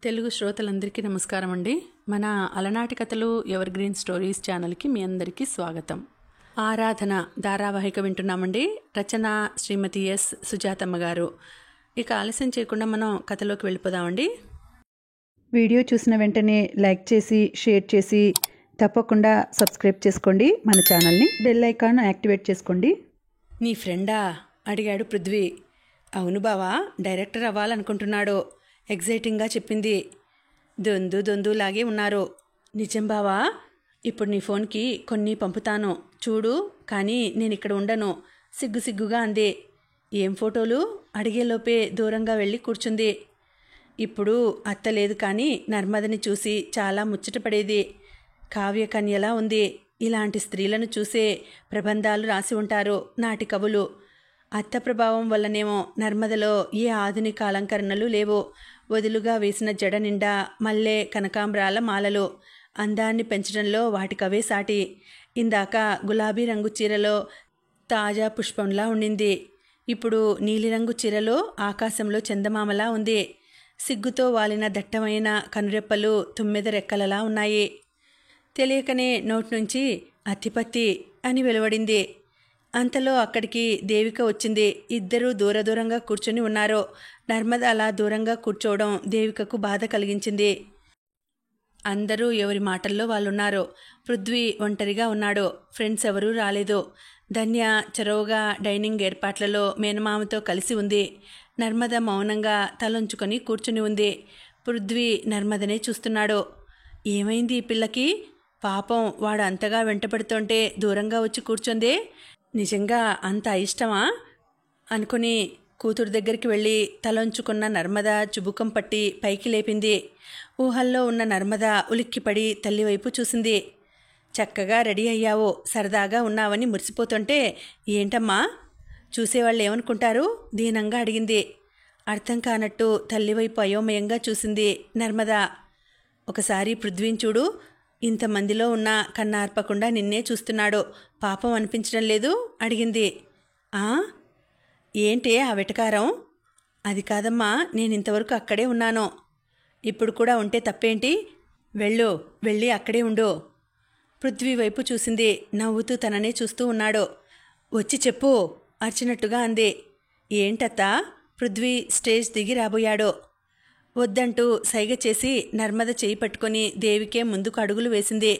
తెలుగు శ్రోతలందరికీ నమస్కారం అండి. మన అలనాటి కథలు ఎవర్ గ్రీన్ స్టోరీస్ ఛానల్కి మీ అందరికీ స్వాగతం. ఆరాధన ధారావాహిక వింటున్నామండి. రచన శ్రీమతి ఎస్ సుజాతమ్మ గారు. ఇక ఆలస్యం చేయకుండా మనం కథలోకి వెళ్ళిపోదామండి. వీడియో చూసిన వెంటనే లైక్ చేసి షేర్ చేసి తప్పకుండా సబ్స్క్రైబ్ చేసుకోండి. మన ఛానల్ని బెల్ ఐకాన్ యాక్టివేట్ చేసుకోండి. నీ ఫ్రెండా అడిగాడు పృథ్వీ. అవును బావా, డైరెక్టర్ అవ్వాలనుకుంటున్నాడు, ఎగ్జైటింగ్గా చెప్పింది. దొందులాగే ఉన్నారు. నిజం బావా, ఇప్పుడు నీ ఫోన్కి కొన్ని పంపుతాను చూడు, కానీ నేను ఇక్కడ ఉండను, సిగ్గుగా అంది. ఏం ఫోటోలు అడిగేలోపే దూరంగా వెళ్ళి కూర్చుంది. ఇప్పుడు అత్త లేదు, కానీ నర్మదని చూసి చాలా ముచ్చటపడేది. కావ్యకన్యలా ఉంది. ఇలాంటి స్త్రీలను చూసే ప్రబంధాలు రాసి ఉంటారు నాటి కవులు. అత్త ప్రభావం వల్లనేమో నర్మదలో ఏ ఆధునిక అలంకరణలు లేవు. వదులుగా వేసిన జడ నిండా మల్లె కనకాంబరాల మాలలు. అందాన్ని పెంచడంలో వాటికవే సాటి. ఇందాక గులాబీ రంగు చీరలో తాజా పుష్పంలా ఉండింది. ఇప్పుడు నీలిరంగు చీరలో ఆకాశంలో చందమామలా ఉంది. సిగ్గుతో వాలిన దట్టమైన కనురెప్పలు తుమ్మెద రెక్కలలా ఉన్నాయి. తెలియకనే నోటి నుంచి అత్తిపత్తి అని వెలువడింది. అంతలో అక్కడికి దేవిక వచ్చింది. ఇద్దరూ దూరంగా కూర్చొని ఉన్నారు. నర్మద అలా దూరంగా కూర్చోవడం దేవికకు బాధ కలిగించింది. అందరూ ఎవరి మాటల్లో వాళ్ళున్నారు. పృథ్వీ ఒంటరిగా ఉన్నాడు. ఫ్రెండ్స్ ఎవరూ రాలేదు. ధన్య చొరవగా డైనింగ్ ఏర్పాట్లలో మేనమామతో కలిసి ఉంది. నర్మద మౌనంగా తలొంచుకొని కూర్చుని ఉంది. పృథ్వీ నర్మదనే చూస్తున్నాడు. ఏమైంది ఈ పిల్లకి? పాపం, వాడు అంతగా వెంటపడుతుంటే దూరంగా వచ్చి కూర్చుందే. నిజంగా అంత ఇష్టమా అనుకుని కూతురు దగ్గరికి వెళ్ళి తలొంచుకున్న నర్మద చుబుకం పట్టి పైకి లేపింది. ఊహల్లో ఉన్న నర్మద ఉలిక్కిపడి తల్లివైపు చూసింది. చక్కగా రెడీ అయ్యావు, సరదాగా ఉన్నావని మురిసిపోతుంటే ఏంటమ్మా, చూసేవాళ్ళు ఏమనుకుంటారు దీనంగా అడిగింది. అర్థం కానట్టు తల్లివైపు అయోమయంగా చూసింది నర్మద. ఒకసారి పృథ్వీని చూడు, ఇంతమందిలో ఉన్న కన్నార్పకుండా నిన్నే చూస్తున్నాడు, పాపం అనిపించడం లేదు అడిగింది. ఏంటే ఆ వెటకారం? అది కాదమ్మా, నేను ఇంతవరకు అక్కడే ఉన్నాను. ఇప్పుడు కూడా ఉంటే తప్పేంటి? వెళ్ళి అక్కడే ఉండు. పృథ్వీ వైపు చూసింది. నవ్వుతూ తననే చూస్తూ ఉన్నాడు. వచ్చి చెప్పు అర్చినట్టుగా అంది. ఏంటత్తా? పృథ్వీ స్టేజ్ దిగి రాబోయాడు. వద్దంటూ సైగ చేసి నర్మద చేయి పట్టుకొని దేవికే ముందుకు అడుగులు వేసింది.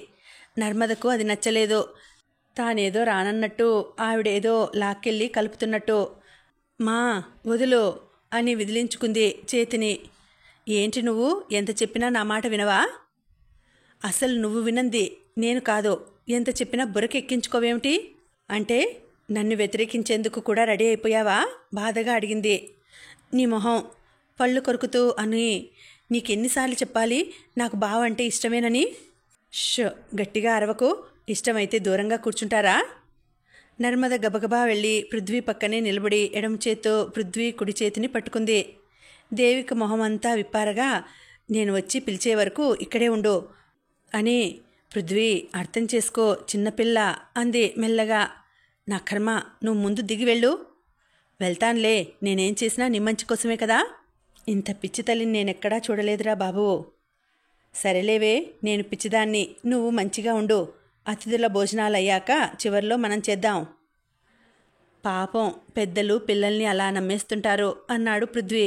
నర్మదకు అది నచ్చలేదు. తానేదో రానన్నట్టు, ఆవిడేదో లాక్కెళ్ళి కలుపుతున్నట్టు. మా వదులు అని విదిలించుకుంది చేతిని. ఏంటి నువ్వు ఎంత చెప్పినా నా మాట వినవా? అసలు నువ్వు వినంది నేను కాదు, ఎంత చెప్పినా బుర్రకెక్కించుకోవేమిటి? అంటే నన్ను వ్యతిరేకించేందుకు కూడా రెడీ అయిపోయావా? బాధగా అడిగింది. నీ మొహం పళ్ళు కొరుకుతూ అని, నీకెన్నిసార్లు చెప్పాలి నాకు బావ అంటే ఇష్టమేనని? గట్టిగా అరవకు, ఇష్టమైతే దూరంగా కూర్చుంటారా? నర్మద గబగబా వెళ్ళి పృథ్వీ పక్కనే నిలబడి ఎడమ చేత్తో పృథ్వీ కుడి చేతిని పట్టుకుంది. దేవిక మొహం అంతా విప్పారగా, నేను వచ్చి పిలిచే వరకు ఇక్కడే ఉండు అని. పృథ్వీ అర్థం చేసుకో, చిన్నపిల్ల అంది మెల్లగా. నా కర్మ, నువ్వు ముందు దిగి వెళ్ళు. వెళ్తానులే, నేనేం చేసినా నీ మంచి కోసమే కదా. ఇంత పిచ్చి తల్లిని నేనెక్కడా చూడలేదురా బాబు. సరేలేవే, నేను పిచ్చిదాన్ని, నువ్వు మంచిగా ఉండు. అతిథుల భోజనాలు అయ్యాక చివర్లో మనం చేద్దాం. పాపం, పెద్దలు పిల్లల్ని అలా నమ్మేస్తుంటారు అన్నాడు పృథ్వీ.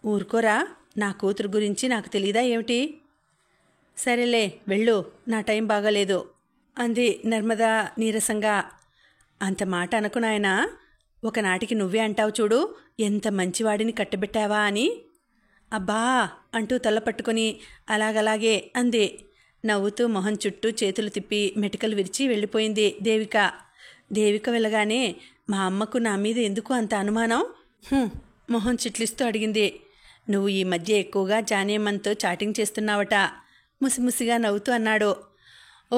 ఊరుకోరా, నా కూతురు గురించి నాకు తెలీదా ఏమిటి? సరేలే వెళ్ళు, నా టైం బాగాలేదు అంది నర్మద నీరసంగా. అంత మాట అనుకు నాయనా, ఒకనాటికి నువ్వే అంటావు చూడు, ఎంత మంచివాడిని కట్టబెట్టావా అని. అబ్బా అంటూ తల పట్టుకొని అలాగలాగే అంది. నవ్వుతూ మొహం చుట్టూ చేతులు తిప్పి మెటికలు విరిచి వెళ్ళిపోయింది దేవిక. దేవిక వెళ్ళగానే, మా అమ్మకు నా మీద ఎందుకు అంత అనుమానం? మొహం చిట్లిస్తూ అడిగింది. నువ్వు ఈ మధ్య ఎక్కువగా జానేమన్తో చాటింగ్ చేస్తున్నావట ముసిముసిగా నవ్వుతూ అన్నాడు.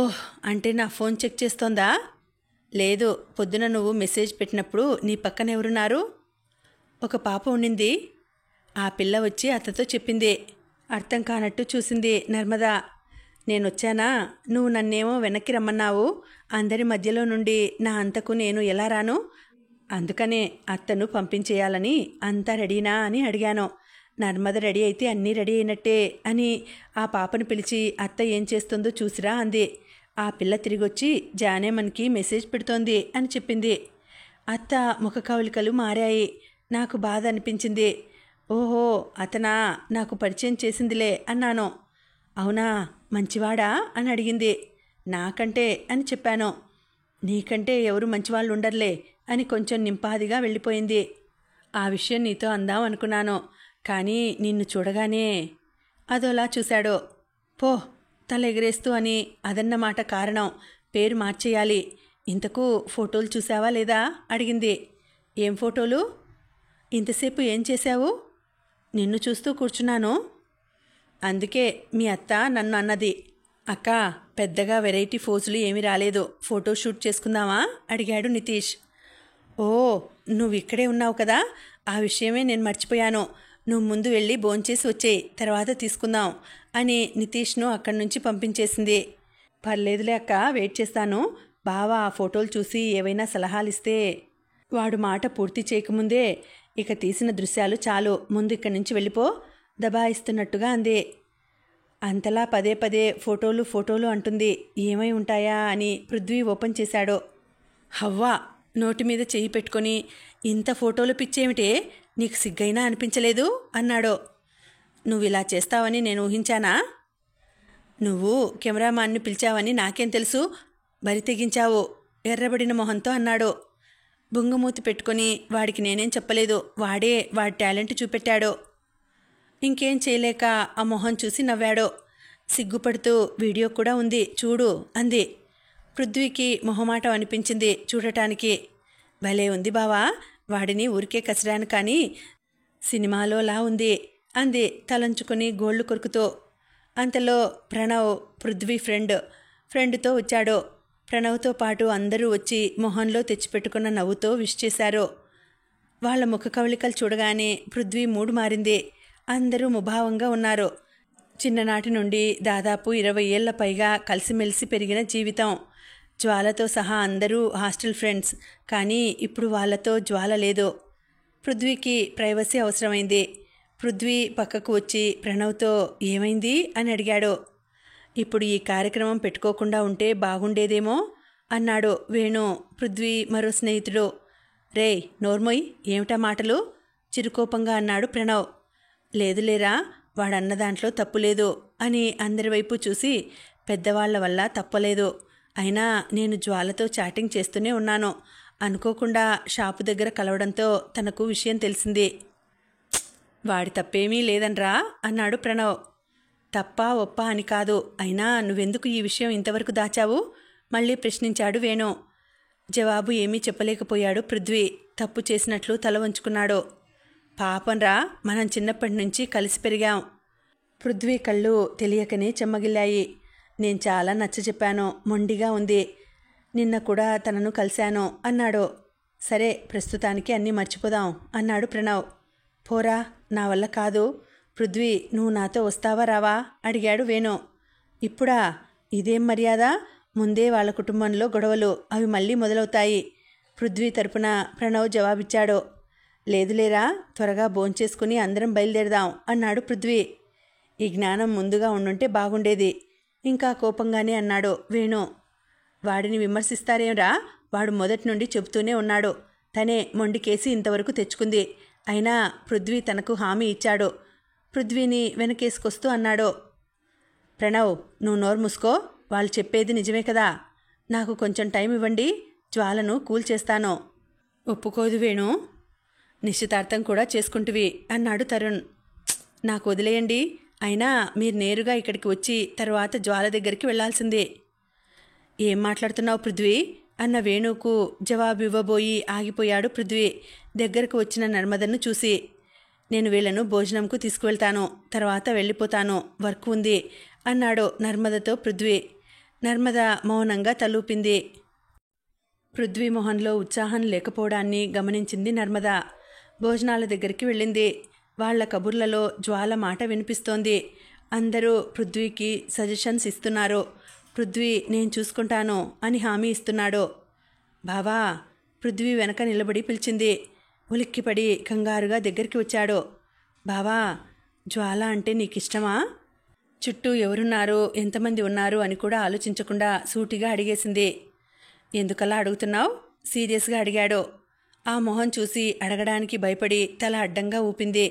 ఓహ్, అంటే నా ఫోన్ చెక్ చేస్తోందా? లేదు, పొద్దున నువ్వు మెసేజ్ పెట్టినప్పుడు నీ పక్కన ఎవరున్నారు? ఒక పాప ఉండింది. ఆ పిల్ల వచ్చి అతతో చెప్పింది. అర్థం కానట్టు చూసింది నర్మద. నేనొచ్చానా, నువ్వు నన్నేమో వెనక్కి రమ్మన్నావు. అందరి మధ్యలో నుండి నా అంతకు నేను ఎలా రాను? అందుకనే అత్తను పంపించేయాలని అంతా రెడీనా అని అడిగాను. నర్మద రెడీ అయితే అన్నీ రెడీ అయినట్టే అని ఆ పాపను పిలిచి అత్త ఏం చేస్తుందో చూసిరా అంది. ఆ పిల్ల తిరిగొచ్చి జానేమన్కి మెసేజ్ పెడుతోంది అని చెప్పింది. అత్త ముఖ కవళికలు మారాయి. నాకు బాధ అనిపించింది. ఓహో అతనా, నాకు పరిచయం చేసిందిలే అన్నాను. అవునా, మంచివాడా అని అడిగింది. నాకంటే అని చెప్పాను. నీకంటే ఎవరు మంచివాళ్ళు ఉండర్లే అని కొంచెం నింపాదిగా వెళ్ళిపోయింది. ఆ విషయం నీతో అందాం అనుకున్నాను, కానీ నిన్ను చూడగానే అదోలా చూశాడు. పో తల ఎగరేస్తూ అని అదన్నమాట కారణం. పేరు మార్చేయాలి. ఇంతకు ఫోటోలు చూసావా లేదా అడిగింది. ఏం ఫోటోలు? ఇంతసేపు ఏం చేశావు? నిన్ను చూస్తూ కూర్చున్నాను. అందుకే మీ అత్త నన్ను అన్నది. అక్క, పెద్దగా వెరైటీ ఫోజులు ఏమీ రాలేదు, ఫోటో షూట్ చేసుకుందామా అడిగాడు నితీష్. ఓ, నువ్వు ఇక్కడే ఉన్నావు కదా, ఆ విషయమే నేను మర్చిపోయాను. నువ్వు ముందు వెళ్ళి భోంచేసి వచ్చేయి, తర్వాత తీసుకుందాం అని నితీష్ను అక్కడి నుంచి పంపించేసింది. పర్లేదులే అక్క, వెయిట్ చేస్తాను. బావ ఆ ఫోటోలు చూసి ఏవైనా సలహాలు ఇస్తే. వాడు మాట పూర్తి చేయకముందే ఇక తీసిన దృశ్యాలు చాలు, ముందు ఇక్కడి నుంచి వెళ్ళిపో దబాయిస్తున్నట్టుగా అంది. అంతలా పదే పదే ఫోటోలు ఫోటోలు అంటుంది. ఏమై ఉంటాయా అని పృథ్వీ ఓపెన్ చేశాడు. హవ్వా నోటి మీద చెయ్యి పెట్టుకొని, ఇంత ఫోటోలు పిచ్చేమిటే, నీకు సిగ్గైనా అనిపించలేదు అన్నాడు. నువ్వు ఇలా చేస్తావని నేను ఊహించానా? నువ్వు కెమెరామాన్ని పిలిచావని నాకేం తెలుసు, బరి తెగించావు ఎర్రబడిన మొహంతో అన్నాడు. బుంగమూతి పెట్టుకొని, వాడికి నేనేం చెప్పలేదు, వాడే వాడి టాలెంట్ చూపెట్టాడు. ఇంకేం చేయలేక ఆ మొహం చూసి నవ్వాడు. సిగ్గుపడుతూ వీడియో కూడా ఉంది చూడు అంది. పృథ్వీకి మొహమాటం అనిపించింది చూడటానికి. భలే ఉంది బావా, వాడిని ఊరికే కసిరాను కానీ సినిమాలోలా ఉంది అంది తలంచుకొని గోళ్లు కొరుకుతూ. అంతలో ప్రణవ్, పృథ్వీ ఫ్రెండ్తో వచ్చాడు. ప్రణవ్తో పాటు అందరూ వచ్చి మొహంలో తెచ్చిపెట్టుకున్న నవ్వుతో విష్ చేశారు. వాళ్ళ ముఖ కవళికలు చూడగానే పృథ్వీ మూడు మారింది. అందరూ ముభావంగా ఉన్నారు. చిన్ననాటి నుండి దాదాపు 20 ఏళ్ల పైగా కలిసిమెలిసి పెరిగిన జీవితం. జ్వాలతో సహా అందరూ హాస్టల్ ఫ్రెండ్స్, కానీ ఇప్పుడు వాళ్ళతో జ్వాల లేదు. పృథ్వీకి ప్రైవసీ అవసరమైంది. పృథ్వీ పక్కకు వచ్చి ప్రణవ్తో ఏమైంది అని అడిగాడు. ఇప్పుడు ఈ కార్యక్రమం పెట్టుకోకుండా ఉంటే బాగుండేదేమో అన్నాడు వేణు, పృథ్వీ మరో స్నేహితుడు. రేయ్ నోర్మోయ్, ఏమిటా మాటలు చిరుకోపంగా అన్నాడు ప్రణవ్. లేదులేరా, వాడన్న దాంట్లో తప్పులేదు అని అందరి వైపు చూసి, పెద్దవాళ్ల వల్ల తప్పలేదు. అయినా నేను జ్వాలతో చాటింగ్ చేస్తూనే ఉన్నాను. అనుకోకుండా షాపు దగ్గర కలవడంతో తనకు విషయం తెలిసింది. వాడి తప్పేమీ లేదనరా అన్నాడు ప్రణవ్. తప్పా ఒప్పా అని కాదు, అయినా నువ్వెందుకు ఈ విషయం ఇంతవరకు దాచావు మళ్ళీ ప్రశ్నించాడు వేణు. జవాబు ఏమీ చెప్పలేకపోయాడు పృథ్వీ. తప్పు చేసినట్లు తల వంచుకున్నాడు. పాపంరా, మనం చిన్నప్పటి నుంచి కలిసి పెరిగాం. పృథ్వీ కళ్ళు తెలియకనే చెమ్మగిల్లాయి. నేను చాలా నచ్చజెప్పాను, మొండిగా ఉంది. నిన్న కూడా తనను కలిశాను అన్నాడు. సరే, ప్రస్తుతానికి అన్నీ మర్చిపోదాం అన్నాడు ప్రణవ్. పోరా, నా వల్ల కాదు. పృథ్వీ, నువ్వు నాతో వస్తావా రావా అడిగాడు వేణు. ఇప్పుడా? ఇదేం మర్యాద? ముందే వాళ్ళ కుటుంబంలో గొడవలు, అవి మళ్ళీ మొదలవుతాయి. పృథ్వీ తరపున ప్రణవ్ జవాబిచ్చాడు. లేదులేరా, త్వరగా భోంచేసుకుని అందరం బయలుదేరదాం అన్నాడు పృథ్వీ. ఈ జ్ఞానం ముందుగా ఉండుంటే బాగుండేది ఇంకా కోపంగానే అన్నాడు వేణు. వాడిని విమర్శిస్తారేంరా, వాడు మొదటి నుండి చెబుతూనే ఉన్నాడు. తనే మొండికేసి ఇంతవరకు తెచ్చుకుంది. అయినా పృథ్వీ తనకు హామీ ఇచ్చాడు. పృథ్వీని వెనకేసుకొస్తూ అన్నాడు. ప్రణవ్, నువ్వు నోరు మూసుకో, వాళ్ళు చెప్పేది నిజమే కదా. నాకు కొంచెం టైం ఇవ్వండి, జ్వాలను కూల్ చేస్తాను. ఒప్పుకోదు వేణు. నిశ్చితార్థం కూడా చేసుకుంటువి అన్నాడు తరుణ్. నాకు వదిలేయండి, అయినా మీరు నేరుగా ఇక్కడికి వచ్చి తర్వాత జ్వాల దగ్గరికి వెళ్లాల్సిందే. ఏం మాట్లాడుతున్నావు పృథ్వీ అన్న వేణుకు జవాబు ఇవ్వబోయి ఆగిపోయాడు పృథ్వీ దగ్గరకు వచ్చిన నర్మదను చూసి. నేను వీళ్లను భోజనంకు తీసుకువెళ్తాను, తర్వాత వెళ్ళిపోతాను, వర్క్ ఉంది అన్నాడు నర్మదతో పృథ్వీ. నర్మద మౌనంగా తలూపింది. పృథ్వీ మొహంలో ఉత్సాహం లేకపోవడాన్ని గమనించింది నర్మద. భోజనాల దగ్గరికి వెళ్ళింది. వాళ్ల కబుర్లలో జ్వాల మాట వినిపిస్తోంది. అందరూ పృథ్వీకి సజెషన్స్ ఇస్తున్నారు. పృథ్వీ నేను చూసుకుంటాను అని హామీ ఇస్తున్నాడు. బావా, పృథ్వీ వెనక నిలబడి పిలిచింది. ఉలిక్కిపడి కంగారుగా దగ్గరికి వచ్చాడు. బావా, జ్వాల అంటే నీకిష్టమా? చుట్టూ ఎవరున్నారు, ఎంతమంది ఉన్నారు అని కూడా ఆలోచించకుండా సూటిగా అడిగేసింది. ఎందుకలా అడుగుతున్నావు? సీరియస్గా అడిగాడు. ఆ మొహం చూసి అడగడానికి భయపడి తల అడ్డంగా ఊపింది.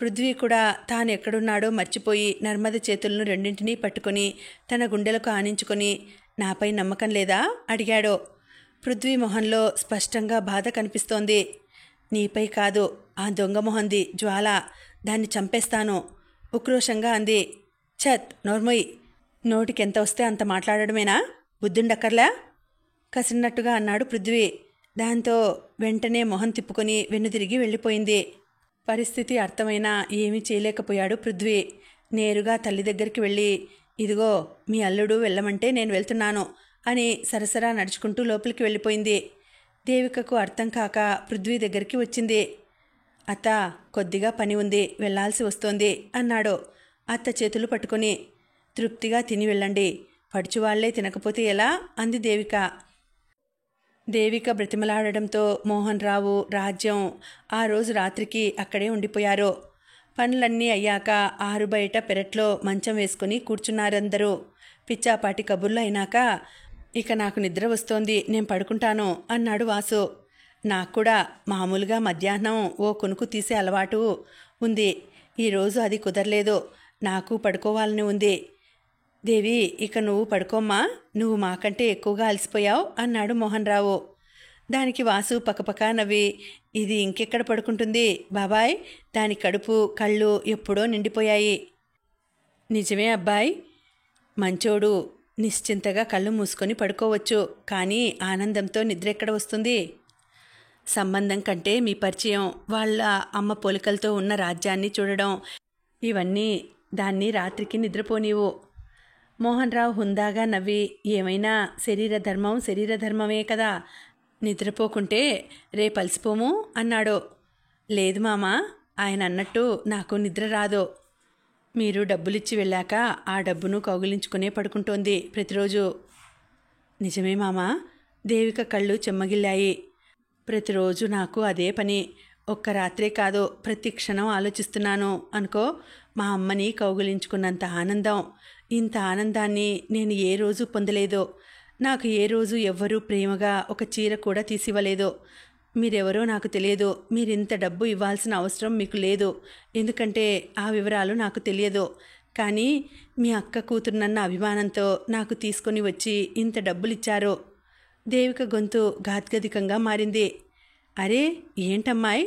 పృథ్వీ కూడా తాను ఎక్కడున్నాడో మర్చిపోయి నర్మద చేతులను రెండింటినీ పట్టుకొని తన గుండెలకు ఆనించుకొని, నాపై నమ్మకం లేదా అడిగాడు. పృథ్వీ మొహంలో స్పష్టంగా బాధ కనిపిస్తోంది. నీపై కాదు, ఆ దొంగ మొహంది జ్వాల, దాన్ని చంపేస్తాను ఉక్రోషంగా అంది. ఛత్, నోర్మొయ్, నోటికెంత వస్తే అంత మాట్లాడడమేనా? బుద్ధుండక్కర్లా? కసిన్నట్టుగా అన్నాడు పృథ్వీ. దాంతో వెంటనే మొహం తిప్పుకొని వెన్నుతిరిగి వెళ్ళిపోయింది. పరిస్థితి అర్థమైనా ఏమీ చేయలేకపోయాడు పృథ్వీ. నేరుగా తల్లి దగ్గరికి వెళ్ళి, ఇదిగో మీ అల్లుడు వెళ్ళమంటే నేను వెళ్తున్నాను అని సరసరా నడుచుకుంటూ లోపలికి వెళ్ళిపోయింది. దేవికకు అర్థం కాక పృథ్వీ దగ్గరికి వచ్చింది. అత్త, కొద్దిగా పని ఉంది, వెళ్లాల్సి వస్తోంది అన్నాడు అత్త చేతులు పట్టుకొని. తృప్తిగా తిని వెళ్ళండి, పడుచువాళ్లే తినకపోతే ఎలా అంది దేవిక. దేవిక బ్రతిమలాడడంతో మోహన్ రావు, రాజ్యం ఆ రోజు రాత్రికి అక్కడే ఉండిపోయారు. పనులన్నీ అయ్యాక ఆరు బయట పెరట్లో మంచం వేసుకుని కూర్చున్నారందరూ. పిచ్చాపాటి కబుర్లు అయినాక, ఇక నాకు నిద్ర వస్తోంది, నేను పడుకుంటాను అన్నాడు వాసు. నాకు కూడా మామూలుగా మధ్యాహ్నం ఓ కొనుకు తీసే అలవాటు ఉంది, ఈరోజు అది కుదరలేదు, నాకు పడుకోవాలని ఉంది. దేవి, ఇక నువ్వు పడుకోమ్మా, నువ్వు మాకంటే ఎక్కువగా అలసిపోయావు అన్నాడు మోహన్ రావు. దానికి వాసు పకపకా నవ్వి, ఇది ఇంకెక్కడ పడుకుంటుంది బాబాయ్, దాని కడుపు కళ్ళు ఎప్పుడో నిండిపోయాయి. నిజమే అబ్బాయి, మంచోడు నిశ్చింతగా కళ్ళు మూసుకొని పడుకోవచ్చు, కానీ ఆనందంతో నిద్ర ఎక్కడ వస్తుంది? సంబంధం కంటే మీ పరిచయం, వాళ్ళ అమ్మ పోలికలతో ఉన్న రాజ్యాన్ని చూడడం, ఇవన్నీ దాన్ని రాత్రికి నిద్రపోనివు. మోహన్ రావు హుందాగా నవ్వి, ఏమైనా శరీర ధర్మమే కదా, నిద్రపోకుంటే రేపు అలసిపోము అన్నాడు. లేదు మామా, ఆయన అన్నట్టు నాకు నిద్ర రాదు. మీరు డబ్బులిచ్చి వెళ్ళాక ఆ డబ్బును కౌగిలించుకునే పడుకుంటోంది ప్రతిరోజు. నిజమే మామా, దేవిక కళ్ళు చెమ్మగిల్లాయి. ప్రతిరోజు నాకు అదే పని, ఒక్క రాత్రే కాదు, ప్రతి క్షణం ఆలోచిస్తున్నాను అనుకో. మా అమ్మని కౌగిలించుకున్నంత ఆనందం, ఇంత ఆనందాన్ని నేను ఏ రోజు పొందలేదు. నాకు ఏ రోజు ఎవ్వరూ ప్రేమగా ఒక చీర కూడా తీసివ్వలేదు. మీరెవరో నాకు తెలియదు, మీరింత డబ్బు ఇవ్వాల్సిన అవసరం మీకు లేదు, ఎందుకంటే ఆ వివరాలు నాకు తెలియదు. కానీ మీ అక్క కూతురునన్న అభిమానంతో నాకు తీసుకొని వచ్చి ఇంత డబ్బులిచ్చారు. దేవిక గొంతు గాద్గదికంగా మారింది. అరే ఏంటమ్మాయి,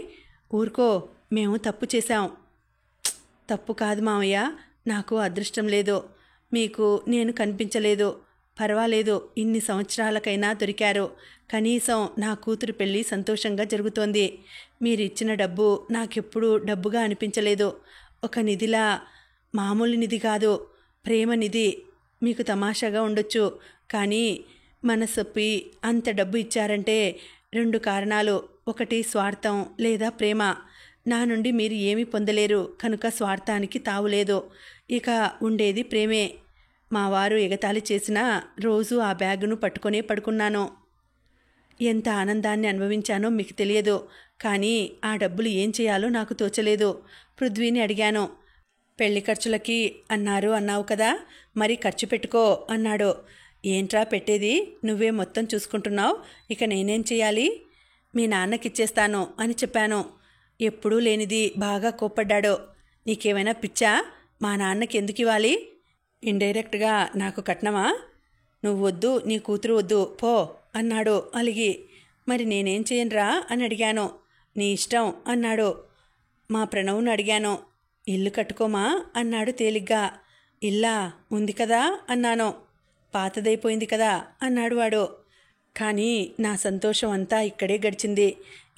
ఊరుకో, మేము తప్పు చేశాం. తప్పు కాదు మావయ్య, నాకు అదృష్టం లేదు, మీకు నేను కనిపించలేదు. పర్వాలేదు, ఇన్ని సంవత్సరాలకైనా దొరికారు. కనీసం నా కూతురు పెళ్ళి సంతోషంగా జరుగుతోంది. మీరిచ్చిన డబ్బు నాకెప్పుడూ డబ్బుగా అనిపించలేదు, ఒక నిధిలా. మామూలు నిధి కాదు, ప్రేమ నిధి. మీకు తమాషాగా ఉండొచ్చు, కానీ మనసొప్పి అంత డబ్బు ఇచ్చారంటే 2 కారణాలు. ఒకటి స్వార్థం లేదా ప్రేమ. నా నుండి మీరు ఏమీ పొందలేరు కనుక స్వార్థానికి తావులేదు. ఇక ఉండేది ప్రేమే. మా వారు ఎగతాళి చేసినా రోజు ఆ బ్యాగును పట్టుకొనే పడుకున్నాను. ఎంత ఆనందాన్ని అనుభవించానో మీకు తెలియదు, కానీ ఆ డబ్బులు ఏం చేయాలో నాకు తోచలేదు. పృథ్వీని అడిగాను. పెళ్లి ఖర్చులకి అన్నావు కదా, మరి ఖర్చు పెట్టుకో అన్నాడు. ఏంట్రా పెట్టేది, నువ్వే మొత్తం చూసుకుంటున్నావు, ఇక నేనేం చేయాలి? మీ నాన్నకిచ్చేస్తాను అని చెప్పాను. ఎప్పుడూ లేనిది బాగా కోప్పడ్డాడు. నీకేమైనా పిచ్చా, మా నాన్నకి ఎందుకు ఇవ్వాలి? ఇండైరెక్ట్గా నాకు కట్నమా? నువ్వు వద్దు, నీ కూతురు వద్దు, పో అన్నాడు అలిగి. మరి నేనేం చేయనురా అని అడిగాను. నీ ఇష్టం అన్నాడు. మా ప్రణవ్ను అడిగాను. ఇల్లు కట్టుకోమా అన్నాడు తేలిగ్గా. ఇల్లా ఉంది కదా అన్నాను. పాతదైపోయింది కదా అన్నాడు వాడు. కానీ నా సంతోషం అంతా ఇక్కడే గడిచింది.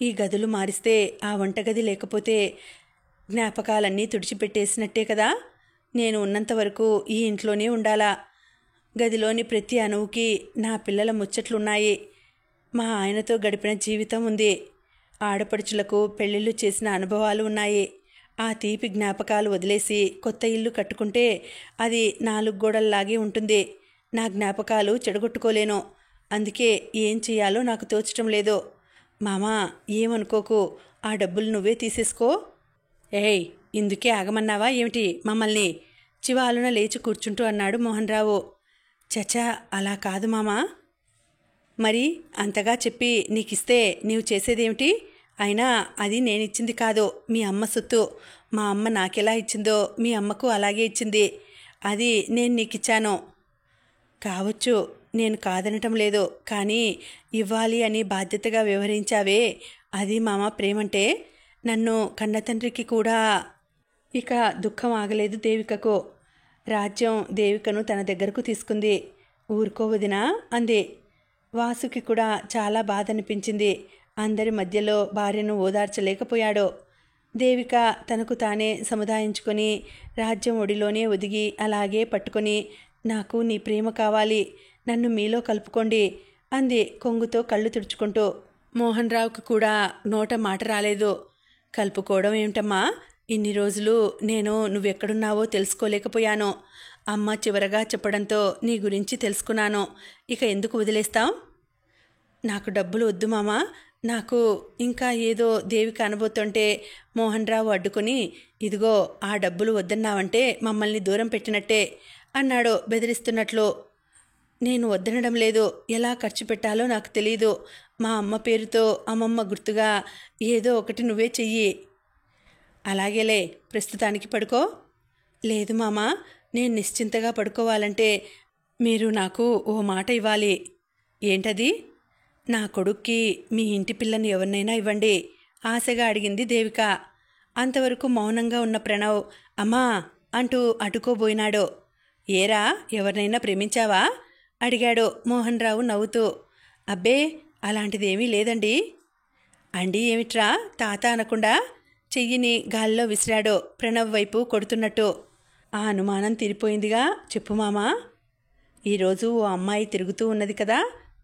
ఈ గదులు మారిస్తే, ఆ వంటగది లేకపోతే జ్ఞాపకాలన్నీ తుడిచిపెట్టేసినట్టే కదా. నేను ఉన్నంతవరకు ఈ ఇంట్లోనే ఉండాలా. గదిలోని ప్రతి అణువుకి నా పిల్లల ముచ్చట్లున్నాయి. మా ఆయనతో గడిపిన జీవితం ఉంది. ఆడపడుచులకు పెళ్ళిళ్ళు చేసిన అనుభవాలు ఉన్నాయి. ఆ తీపి జ్ఞాపకాలు వదిలేసి కొత్త ఇల్లు కట్టుకుంటే అది 4 గోడల్లాగే ఉంటుంది. నా జ్ఞాపకాలు చెడగొట్టుకోలేను. అందుకే ఏం చేయాలో నాకు తోచటం లేదు. మామా, ఏమనుకోకు, ఆ డబ్బులు నువ్వే తీసేసుకో. ఏయ్, ఇందుకే ఆగమన్నావా ఏమిటి మమ్మల్ని? చివాలున లేచి కూర్చుంటూ అన్నాడు మోహన్ రావు. చచా, అలా కాదు మామా. మరి అంతగా చెప్పి నీకిస్తే నీవు చేసేదేమిటి? అయినా అది నేనిచ్చింది కాదు, మీ అమ్మ సొత్తు. మా అమ్మ నాకెలా ఇచ్చిందో మీ అమ్మకు అలాగే ఇచ్చింది. అది నేను నీకిచ్చాను. కావచ్చు, నేను కాదనటం లేదు. కానీ ఇవ్వాలి అని బాధ్యతగా వ్యవహరించావే, అది మామ ప్రేమంటే. నన్ను కన్నతండ్రికి కూడా. ఇక దుఃఖం ఆగలేదు దేవికకు. రాజ్యం దేవికను తన దగ్గరకు తీసుకుంది. ఊరుకోవదినా అంది. వాసుకి కూడా చాలా బాధ అనిపించింది. అందరి మధ్యలో భార్యను ఓదార్చలేకపోయాడు. దేవిక తనకు తానే సముదాయించుకొని రాజ్యం ఒడిలోనే ఒదిగి అలాగే పట్టుకొని, నాకు నీ ప్రేమ కావాలి, నన్ను మీలో కలుపుకోండి అంది కొంగుతో కళ్ళు తుడుచుకుంటూ. మోహన్ రావుకు కూడా నోట మాట రాలేదు. కలుపుకోవడం ఏమిటమ్మా? ఇన్ని రోజులు నేను నువ్వెక్కడున్నావో తెలుసుకోలేకపోయాను. అమ్మ చివరగా చెప్పడంతో నీ గురించి తెలుసుకున్నాను. ఇక ఎందుకు వదిలేస్తాం? నాకు డబ్బులు వద్దు మామా. నాకు ఇంకా ఏదో దేవిక అనబోతుంటే మోహన్ రావు అడ్డుకుని, ఇదిగో ఆ డబ్బులు వద్దన్నావంటే మమ్మల్ని దూరం పెట్టినట్టే అన్నాడు బెదిరిస్తున్నట్లు. నేను వద్దనడం లేదు. ఎలా ఖర్చు పెట్టాలో నాకు తెలీదు. మా అమ్మ పేరుతో అమ్మమ్మ గుర్తుగా ఏదో ఒకటి నువ్వే చెయ్యి. అలాగేలే, ప్రస్తుతానికి పడుకో. లేదు మామా, నేను నిశ్చింతగా పడుకోవాలంటే మీరు నాకు ఓ మాట ఇవ్వాలి. ఏంటది? నా కొడుక్కి మీ ఇంటి పిల్లని ఎవరినైనా ఇవ్వండి ఆశగా అడిగింది దేవిక. అంతవరకు మౌనంగా ఉన్న ప్రణవ్ అమ్మా అంటూ అటుకోబోయినాడు. ఏరా, ఎవరినైనా ప్రేమించావా అడిగాడు మోహన్ రావు నవ్వుతూ. అబ్బే, అలాంటిదేమీ లేదండి. అండి ఏమిట్రా తాత అనకుండా చెయ్యిని గాల్లో విసిరాడు ప్రణవ్ వైపు కొడుతున్నట్టు. ఆ అనుమానం తీరిపోయిందిగా, చెప్పు మామా. ఈరోజు ఓ అమ్మాయి తిరుగుతూ ఉన్నది కదా,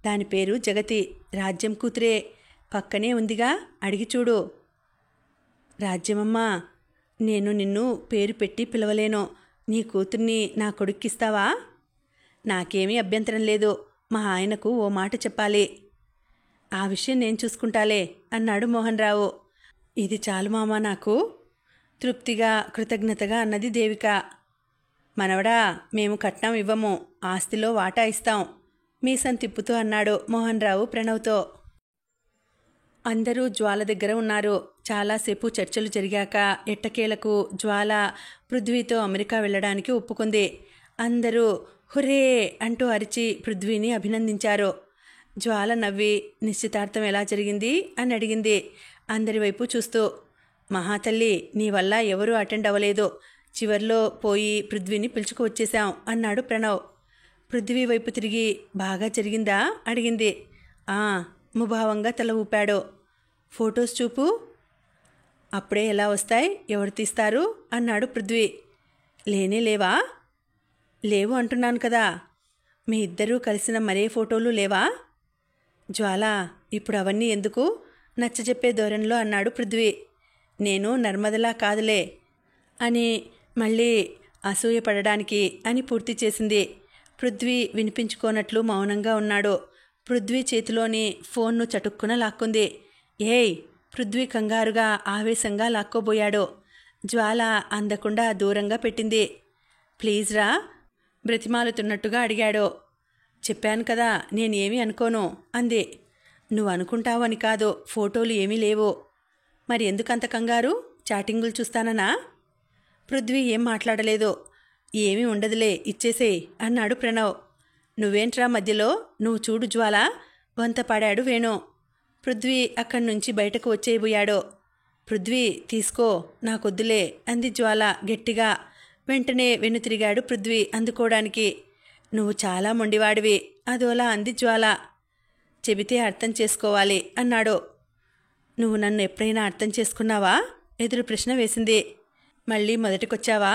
దాని పేరు జగతి. రాజ్యం కూతురే, పక్కనే ఉందిగా, అడిగి చూడు. రాజ్యమమ్మా, నేను నిన్ను పేరు పెట్టి పిలవలేను. నీ కూతుర్ని నా కొడుక్కిస్తావా? నాకేమీ అభ్యంతరం లేదు. మా ఆయనకు ఓ మాట చెప్పాలి. ఆ విషయం నేను చూసుకుంటాలే అన్నాడు మోహన్ రావు. ఇది చాలు మామా నాకు, తృప్తిగా కృతజ్ఞతగా అన్నది దేవిక. మనవడా, మేము కట్నం ఇవ్వము, ఆస్తిలో వాటా ఇస్తాం మీసం తిప్పుతూ అన్నాడు మోహన్ రావు ప్రణవ్తో. అందరూ జ్వాల దగ్గర ఉన్నారు. చాలాసేపు చర్చలు జరిగాక ఎట్టకేలకు జ్వాల పృథ్వీతో అమెరికా వెళ్ళడానికి ఒప్పుకుంది. అందరూ హుర్రే అంటూ అరిచి పృథ్వీని అభినందించారు. జ్వాల నవ్వి, నిశ్చితార్థం ఎలా జరిగింది అని అడిగింది అందరి వైపు చూస్తూ. మహాతల్లి, నీ వల్ల ఎవరూ అటెండ్ అవ్వలేదు. చివర్లో పోయి పృథ్వీని పిలుచుకువచ్చేశాం అన్నాడు ప్రణవ్. పృథ్వీ వైపు తిరిగి, బాగా జరిగిందా అడిగింది. ముభావంగా తల ఊపాడు. ఫొటోస్ చూపు. అప్పుడే ఎలా వస్తాయి, ఎవరు తీస్తారు అన్నాడు పృథ్వీ. లేనే లేవా? లేవు అంటున్నాను కదా. మీ ఇద్దరూ కలిసిన మరే ఫోటోలు లేవా? జ్వాల, ఇప్పుడు అవన్నీ ఎందుకు నచ్చజెప్పే ధోరణిలో అన్నాడు పృథ్వీ. నేను నర్మదలా కాదులే అని మళ్ళీ అసూయపడడానికి అని పూర్తి చేసింది. పృథ్వీ వినిపించుకోనట్లు మౌనంగా ఉన్నాడు. పృథ్వీ చేతిలోని ఫోన్ను చటుక్కున లాక్కుంది. ఏయ్, పృథ్వీ కంగారుగా ఆవేశంగా లాక్కోబోయాడు. జ్వాల అందకుండా దూరంగా పెట్టింది. ప్లీజ్ రా బ్రతిమాలుతున్నట్టుగా అడిగాడు. చెప్పాను కదా, నేనేమీ అనుకోను అంది. నువ్వు అనుకుంటావు అని కాదు, ఫోటోలు ఏమీ లేవు. మరి ఎందుకంత కంగారు? చాటింగులు చూస్తాననా? పృథ్వీ ఏం మాట్లాడలేదు. ఏమీ ఉండదులే, ఇచ్చేసేయ్ అన్నాడు ప్రణవ్. నువ్వేంట్రా మధ్యలో, నువ్వు చూడు జ్వాల వంత పాడాడు వేణు. పృథ్వీ అక్కడి నుంచి బయటకు వచ్చేయబోయాడు. పృథ్వీ తీసుకో, నాకొద్దులే అంది జ్వాల గట్టిగా. వెంటనే వెనుతిరిగాడు పృథ్వీ అందుకోవడానికి. నువ్వు చాలా మొండివాడివి అదోలా అంది జ్వాల. చెబితే అర్థం చేసుకోవాలి అన్నాడు. నువ్వు నన్ను ఎప్పుడైనా అర్థం చేసుకున్నావా? ఎదురు ప్రశ్న వేసింది. మళ్ళీ మొదటికొచ్చావా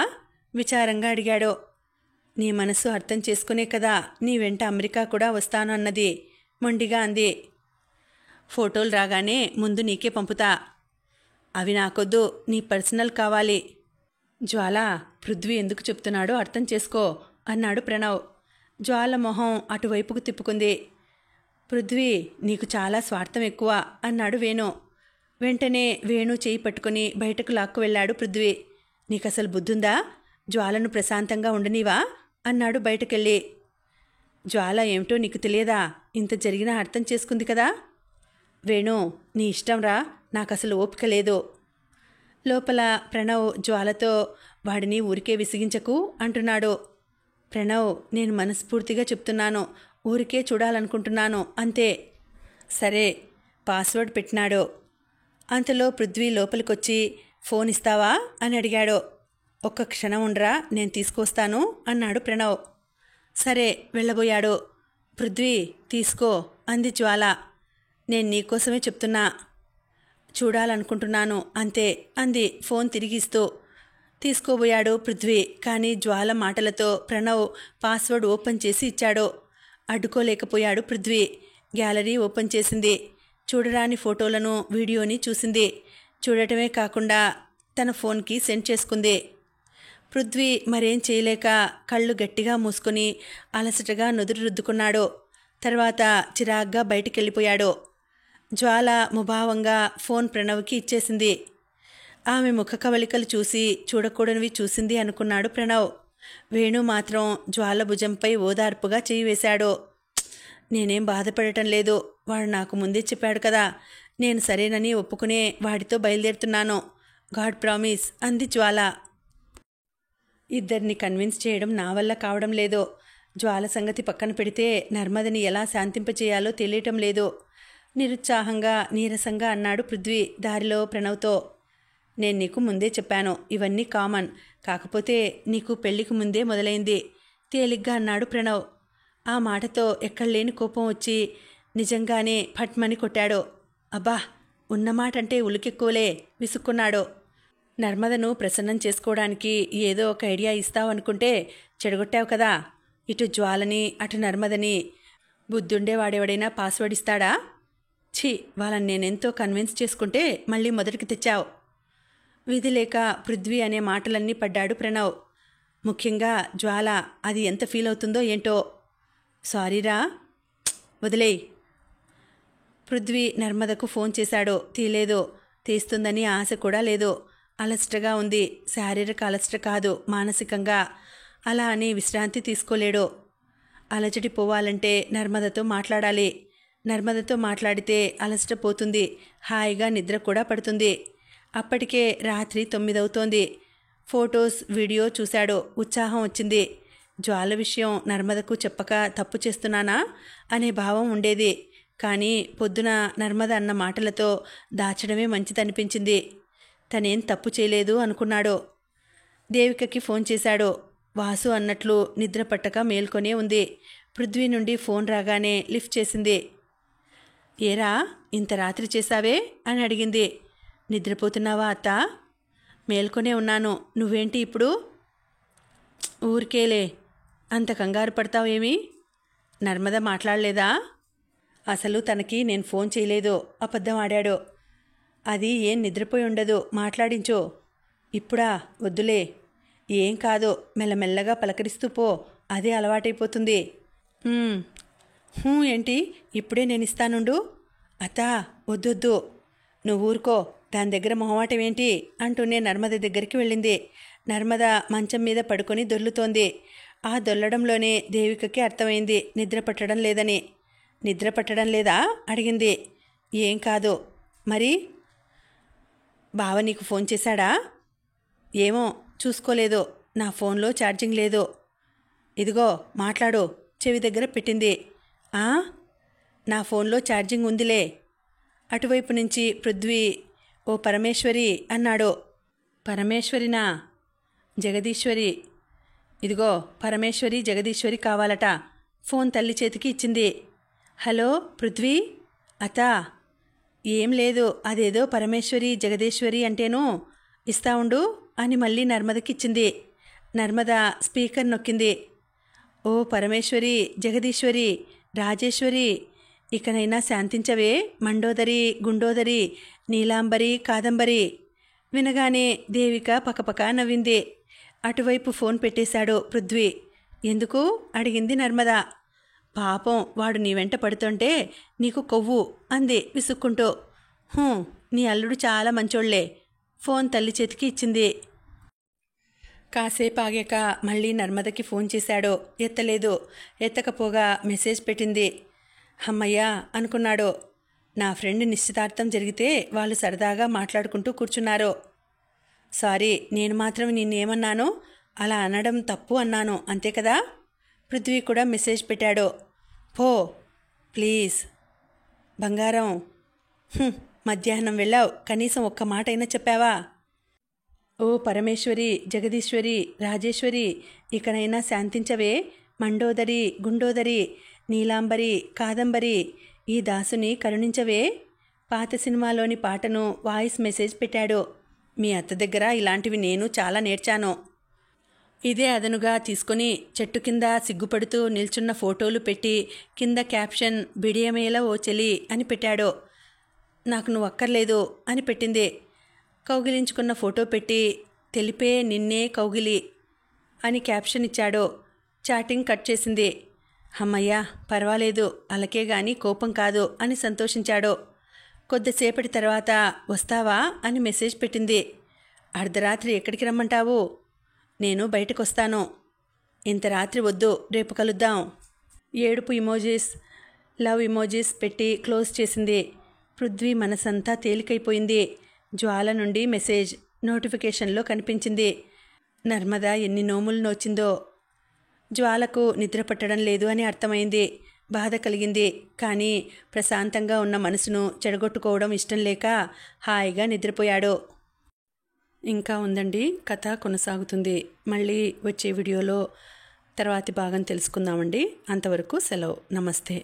విచారంగా అడిగాడు. నీ మనసు అర్థం చేసుకునే కదా నీ వెంట అమెరికా కూడా వస్తాను అన్నది మొండిగా అంది. ఫోటోలు రాగానే ముందు నీకే పంపుతా. అవి నాకొద్దు, నీ పర్సనల్ కావాలి. జ్వాల, పృథ్వీ ఎందుకు చెప్తున్నాడో అర్థం చేసుకో అన్నాడు ప్రణవ్. జ్వాల మొహం అటువైపుకు తిప్పుకుంది. పృథ్వీ, నీకు చాలా స్వార్థం ఎక్కువ అన్నాడు వేణు. వెంటనే వేణు చేయి పట్టుకుని బయటకు లాక్కు వెళ్ళాడు పృథ్వీ. నీకసలు బుద్ధుందా? జ్వాలను ప్రశాంతంగా ఉండనివా అన్నాడు బయటకెళ్ళి. జ్వాల ఏమిటో నీకు తెలియదా? ఇంత జరిగినా అర్థం చేసుకుంది కదా. వేణు, నీ ఇష్టంరా, నాకసలు ఓపిక లేదు. లోపల ప్రణవ్ జ్వాలతో వాడిని ఊరికే విసిగించకు అంటున్నాడు. ప్రణవ్, నేను మనస్ఫూర్తిగా చెప్తున్నాను, ఊరికే చూడాలనుకుంటున్నాను అంతే. సరే, పాస్వర్డ్ పెట్టినాడు. అంతలో పృథ్వీ లోపలికొచ్చి ఫోన్ ఇస్తావా అని అడిగాడు. ఒక్క క్షణం ఉండరా, నేను తీసుకొస్తాను అన్నాడు ప్రణవ్. సరే వెళ్ళబోయాడు. పృథ్వీ, తీసుకో అంది జ్వాల. నేను నీకోసమే చెప్తున్నా, చూడాలనుకుంటున్నాను అంతే అంది ఫోన్ తిరిగిస్తూ. తీసుకోబోయాడు పృథ్వీ. కానీ జ్వాల మాటలతో ప్రణవ్ పాస్వర్డ్ ఓపెన్ చేసి ఇచ్చాడు. అడ్డుకోలేకపోయాడు పృథ్వీ. గ్యాలరీ ఓపెన్ చేసింది. చూడరాని ఫోటోలను, వీడియోని చూసింది. చూడటమే కాకుండా తన ఫోన్కి సెండ్ చేసుకుంది. పృథ్వీ మరేం చేయలేక కళ్ళు గట్టిగా మూసుకొని అలసటగా నుదురు రుద్దుకున్నాడు. తర్వాత చిరాగ్గా బయటికెళ్ళిపోయాడు. జ్వాల ముభావంగా ఫోన్ ప్రణవ్కి ఇచ్చేసింది. ఆమె ముఖ కవళికలు చూసి చూడకూడనివి చూసింది అనుకున్నాడు ప్రణవ్. వేణు మాత్రం జ్వాల భుజంపై ఓదార్పుగా చేయి వేశాడు. నేనేం బాధపడటం లేదు, వాడు నాకు ముందే చెప్పాడు కదా, నేను సరేనని ఒప్పుకునే వాడితో బయలుదేరుతున్నాను. గాడ్ ప్రామిస్ అంది జ్వాల. ఇద్దరిని కన్విన్స్ చేయడం నా వల్ల కావడం లేదు. జ్వాల సంగతి పక్కన పెడితే నర్మదని ఎలా శాంతింపచేయాలో తెలియటం లేదు. నిరుత్సాహంగా నీరసంగా అన్నాడు పృథ్వీ దారిలో ప్రణవ్తో. నేను నీకు ముందే చెప్పాను, ఇవన్నీ కామన్. కాకపోతే నీకు పెళ్లికి ముందే మొదలైంది తేలిగ్గా అన్నాడు ప్రణవ్. ఆ మాటతో ఎక్కడలేని కోపం వచ్చి నిజంగానే ఫట్మని కొట్టాడు. అబ్బా, ఉన్నమాటంటే ఉలికెక్కువలే విసుక్కున్నాడు. నర్మదను ప్రసన్నం చేసుకోవడానికి ఏదో ఒక ఐడియా ఇస్తావనుకుంటే చెడగొట్టావు కదా. ఇటు జ్వాలని అటు నర్మదని. బుద్ధుండేవాడెవడైనా పాస్వర్డ్ ఇస్తాడా? ఛీ, వాళ్ళని నేనెంతో కన్విన్స్ చేసుకుంటే మళ్ళీ మొదటికి తెచ్చావు. విధి లేక పృథ్వీ అనే మాటలన్నీ పడ్డాడు ప్రణవ్. ముఖ్యంగా జ్వాల అది ఎంత ఫీల్ అవుతుందో ఏంటో. సారీరా, వదిలేయ్. పృథ్వీ నర్మదకు ఫోన్ చేశాడు. తీలేదు. తీస్తుందని ఆశ కూడా లేదు. అలసటగా ఉంది. శారీరక అలసట కాదు, మానసికంగా. అలా అని విశ్రాంతి తీసుకోలేడు. అలజడి పోవాలంటే నర్మదతో మాట్లాడాలి. నర్మదతో మాట్లాడితే అలసట పోతుంది. హాయిగా నిద్ర కూడా పడుతుంది. అప్పటికే రాత్రి 9 అవుతోంది. ఫొటోస్, వీడియో చూశాడు. ఉత్సాహం వచ్చింది. జ్వాల విషయం నర్మదకు చెప్పక తప్పు చేస్తున్నానా అనే భావం ఉండేది. కానీ పొద్దున నర్మద అన్న మాటలతో దాచడమే మంచిదనిపించింది. తనేం తప్పు చేయలేదు అనుకున్నాడు. దేవికకి ఫోన్ చేశాడు. వాసు అన్నట్లు నిద్ర పట్టక మేల్కొనే ఉంది. పృథ్వీ నుండి ఫోన్ రాగానే లిఫ్ట్ చేసింది. ఏరా, ఇంత రాత్రి చేశావే అని అడిగింది. నిద్రపోతున్నావా అత్తా? మేల్కొనే ఉన్నాను. నువ్వేంటి ఇప్పుడు? ఊరికేలే, అంత కంగారు పడతావేమి? నర్మద మాట్లాడలేదా? అసలు తనకి నేను ఫోన్ చేయలేదు. అబద్ధం ఆడాడు. అది ఏం నిద్రపోయి ఉండదు, మాట్లాడించు. ఇప్పుడా? వద్దులే. ఏం కాదు, మెల్లమెల్లగా పలకరిస్తూ పో, అదే అలవాటైపోతుంది. ఏంటి, ఇప్పుడే నేను ఇస్తానుండు. అత్తా, వద్దొద్దు, నువ్వు ఊరుకో, దాని దగ్గర మొహమాటం ఏంటి అంటూనే నర్మద దగ్గరికి వెళ్ళింది. నర్మద మంచం మీద పడుకొని దొర్లుతోంది. ఆ దొల్లడంలోనే దేవికకి అర్థమైంది నిద్ర పట్టడం లేదని. నిద్ర పట్టడం లేదా అడిగింది. ఏం కాదు. మరి బావ నీకు ఫోన్ చేశాడా? ఏమో, చూసుకోలేదు. నా ఫోన్లో ఛార్జింగ్ లేదు. ఇదిగో మాట్లాడు, చెవి దగ్గర పెట్టింది. నా ఫోన్లో ఛార్జింగ్ ఉందిలే. అటువైపు నుంచి పృథ్వీ, ఓ పరమేశ్వరి అన్నాడు. పరమేశ్వరినా? జగదీశ్వరి. ఇదిగో పరమేశ్వరి, జగదీశ్వరి కావాలట. ఫోన్ తల్లి చేతికి ఇచ్చింది. హలో పృథ్వీ. అత్తా, ఏం లేదు, అదేదో పరమేశ్వరి జగదీశ్వరి అంటేనూ. ఇస్తా ఉండు అని మళ్ళీ నర్మదకిచ్చింది. నర్మద స్పీకర్ నొక్కింది. ఓ పరమేశ్వరి, జగదీశ్వరి, రాజేశ్వరి, ఇకనైనా శాంతించవే మండోదరి, గుండోదరి, నీలాంబరి, కాదంబరి. వినగానే దేవిక పకపక నవ్వింది. అటువైపు ఫోన్ పెట్టేశాడు పృథ్వీ. ఎందుకు అడిగింది నర్మద. పాపం, వాడు నీ వెంట పడుతుంటే నీకు కొవ్వు అంది విసుక్కుంటూ. నీ అల్లుడు చాలా మంచోళ్లే. ఫోన్ తల్లి చేతికి ఇచ్చింది. కాసేపు ఆగాక మళ్ళీ నర్మదకి ఫోన్ చేశాడు. ఎత్తలేదు. ఎత్తకపోగా మెసేజ్ పెట్టింది. అమ్మయ్యా అనుకున్నాడు. నా ఫ్రెండ్ నిశ్చితార్థం జరిగితే వాళ్ళు సరదాగా మాట్లాడుకుంటూ కూర్చున్నారు. సారీ, నేను మాత్రం నిన్నేమన్నానో అలా అనడం తప్పు అన్నాను, అంతే కదా? పృథ్వీ కూడా మెసేజ్ పెట్టాడు. పో ప్లీజ్ బంగారం. మధ్యాహ్నం వెళ్ళావు, కనీసం ఒక్క మాట అయినా చెప్పావా? ఓ పరమేశ్వరి, జగదీశ్వరి, రాజేశ్వరి, ఇకనైనా శాంతించవే. మండోదరి, గుండోదరి, నీలాంబరి, కాదంబరి, ఈ దాసుని కరుణించవే. పాత సినిమాలోని పాటను వాయిస్ మెసేజ్ పెట్టాడు. మీ అత్త దగ్గర ఇలాంటివి నేను చాలా నేర్చాను. ఇదే అదనుగా తీసుకొని చెట్టు కింద సిగ్గుపడుతూ నిల్చున్న ఫోటోలు పెట్టి కింద క్యాప్షన్ బిడియమేల ఓ చెలి అని పెట్టాడు. నాకు నువ్వు అక్కర్లేదు అని పెట్టింది. కౌగిలించుకున్న ఫోటో పెట్టి తెలిపే నిన్నే కౌగిలి అని క్యాప్షన్ ఇచ్చాడు. చాటింగ్ కట్ చేసింది. అమ్మయ్యా పర్వాలేదు, అలకే గాని కోపం కాదు అని సంతోషించాడు. కొద్దిసేపటి తర్వాత వస్తావా అని మెసేజ్ పెట్టింది. అర్ధరాత్రి ఎక్కడికి రమ్మంటావు? నేను బయటకొస్తాను. ఇంత రాత్రి వద్దు, రేపు కలుద్దాం. ఏడుపు ఇమోజీస్, లవ్ ఇమోజీస్ పెట్టి క్లోజ్ చేసింది. పృథ్వీ మనసంతా తేలికైపోయింది. జ్వాల నుండి మెసేజ్ నోటిఫికేషన్లో కనిపించింది. నర్మద ఎన్ని నోములు నోచిందో. జ్వాలకు నిద్ర పట్టడం లేదు అని అర్థమైంది. బాధ కలిగింది. కానీ ప్రశాంతంగా ఉన్న మనసును చెడగొట్టుకోవడం ఇష్టం లేక హాయిగా నిద్రపోయాడు. ఇంకా ఉందండి, కథ కొనసాగుతుంది. మళ్ళీ వచ్చే వీడియోలో తర్వాతి భాగం తెలుసుకుందామండి. అంతవరకు సెలవు. నమస్తే.